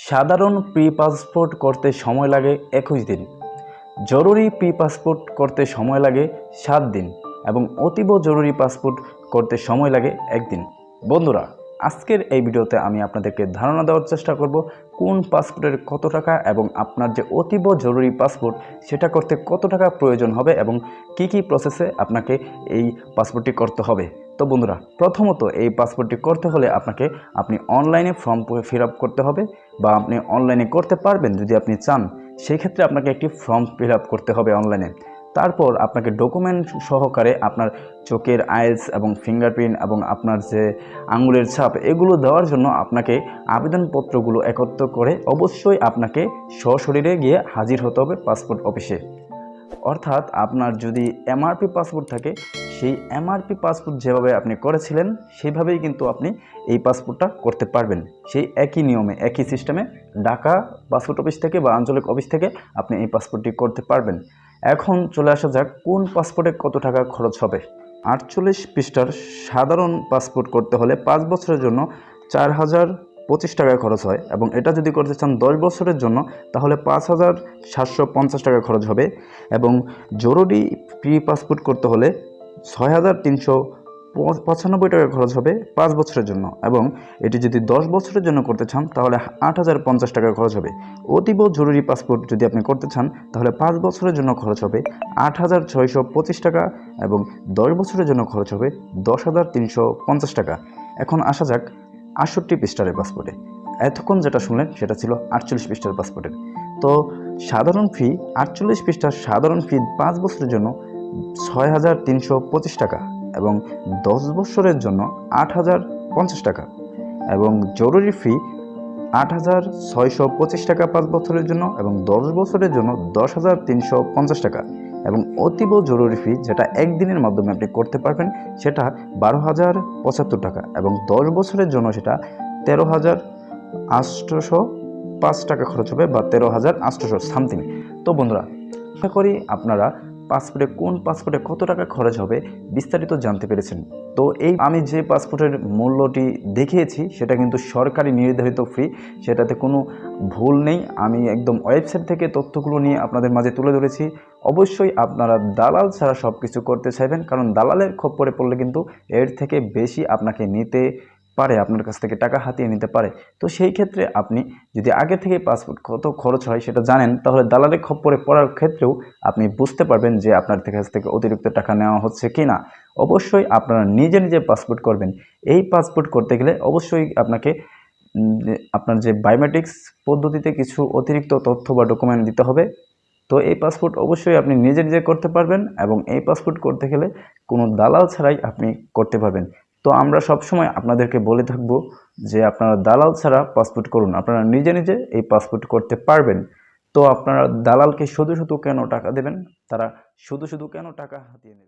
সাধারণ pre passport করতে সময় লাগে 21 দিন, জরুরি প্রি পাসপোর্ট করতে সময় লাগে 7 দিন এবং অতীব জরুরি পাসপোর্ট করতে সময় লাগে 1 দিন। বন্ধুরা, আজকের এই ভিডিওতে আমি আপনাদেরকে ধারণা দেওয়ার চেষ্টা করব কোন পাসপোর্টের কত টাকা এবং আপনার যে অতীব জরুরি পাসপোর্ট সেটা করতে কত টাকা প্রয়োজন হবে এবং কি কি প্রসেসে আপনাকে এই পাসপোর্টটি করতে হবে। তো বন্ধুরা, প্রথমত এই পাসপোর্টটি করতে হলে আপনি অনলাইনে ফর্ম ফিল আপ করতে হবে বা আপনি অনলাইনে করতে পারবেন যদি আপনি চান। সেই ক্ষেত্রে আপনাকে একটি ফর্ম ফিল আপ করতে হবে অনলাইনে। তারপর আপনাকে ডকুমেন্ট সহকারে আপনার চোখের আইস এবং ফিঙ্গারপ্রিন্ট এবং আপনার যে আঙুলের ছাপ এগুলো দেওয়ার জন্য আপনাকে আবেদনপত্রগুলো একত্র করে অবশ্যই আপনাকে সশরীরে গিয়ে হাজির হতে হবে পাসপোর্ট অফিসে। অর্থাৎ আপনার যদি এমআরপি পাসপোর্ট থাকে, সেই এমআরপি পাসপোর্ট যেভাবে আপনি করেছিলেন সেইভাবেই কিন্তু আপনি এই পাসপোর্টটা করতে পারবেন। সেই একই নিয়মে একই সিস্টেমে ঢাকা পাসপোর্ট অফিস থেকে বা আঞ্চলিক অফিস থেকে আপনি এই পাসপোর্টটি করতে পারবেন। এখন চলে আসা যাক কোন পাসপোর্টে কত টাকা খরচ হবে। 48 পৃষ্ঠার সাধারণ পাসপোর্ট করতে হলে 5 বছরের জন্য 4025 টাকা খরচ হয় এবং এটা যদি করতে চান 10 বছরের জন্য তাহলে 5750 টাকা খরচ হবে এবং জরুরি প্রি পাসপোর্ট করতে হলে 6395 টাকা খরচ হবে 5 বছরের জন্য এবং এটি যদি 10 বছরের জন্য করতে চান তাহলে 8050 টাকা খরচ হবে। অতীব জরুরি পাসপোর্ট যদি আপনি করতে চান তাহলে 5 বছরের জন্য খরচ হবে 8625 টাকা এবং 10 বছরের জন্য খরচ হবে 10350 টাকা। এখন আসা যাক 68 পৃষ্ঠার পাসপোর্টে। এতক্ষণ যেটা শুনলেন সেটা ছিল 48 পৃষ্ঠার পাসপোর্টের। তো সাধারণ ফি 48 পৃষ্ঠার সাধারণ ফি 5 বছরের জন্য 6325 টাকা এবং 10 বছরের জন্য 8050 টাকা এবং জরুরি ফি 8625 টাকা 5 বছরের জন্য এবং 10 বছরের জন্য 10350 টাকা এবং অতীব জরুরি ফি যেটা একদিনের মাধ্যমে আপনি করতে পারবেন সেটা 12075 টাকা এবং 10 বছরের জন্য সেটা 13805 টাকা খরচ হবে বা 13800 সামথিং। তো বন্ধুরা, আশা করি আপনারা কোন পাসপোর্টে কত টাকা খরচ হবে বিস্তারিত জানতে পেরেছেন। তো আমি যে পাসপোর্টের মূল্যটি দেখিয়েছি সেটা কিন্তু সরকারি নির্ধারিত ফি, সেটাতে কোনো ভুল নেই। আমি একদম ওয়েবসাইট থেকে তথ্যগুলো নিয়ে আপনাদের মাঝে তুলে ধরেছি। অবশ্যই আপনারা দালাল ছাড়া সব কিছু করতে চাইবেন, কারণ দালালের খপ্পরে পড়লে কিন্তু এর থেকে বেশি আপনাকে নিতে পারে, আপনার কাছ থেকে টাকা হাতিয়ে নিতে পারে। তো সেই ক্ষেত্রে আপনি যদি আগে থেকে পাসপোর্ট কত খরচ হয় সেটা জানেন তাহলে দালালের খপ্পরে পড়ার ক্ষেত্রেও আপনি বুঝতে পারবেন যে আপনার কাছ থেকে অতিরিক্ত টাকা নেওয়া হচ্ছে কি না। অবশ্যই আপনারা নিজে নিজে পাসপোর্ট করবেন। এই পাসপোর্ট করতে গেলে অবশ্যই আপনাকে আপনার যে বায়োমেট্রিক্স পদ্ধতিতে কিছু অতিরিক্ত তথ্য বা ডকুমেন্ট দিতে হবে। তো এই পাসপোর্ট অবশ্যই আপনি নিজে নিজে করতে পারবেন এবং এই পাসপোর্ট করতে গেলে কোনো দালাল ছাড়াই আপনি করতে পারবেন। তো আমরা সবসময় আপনাদেরকে বলে থাকবো যে আপনারা দালাল ছাড়া পাসপোর্ট করুন, আপনারা নিজে নিজে এই পাসপোর্ট করতে পারবেন। তো আপনারা দালালকে শুধু শুধু কেন টাকা দেবেন, তারা শুধু শুধু কেন টাকা হাতিয়ে নেবে।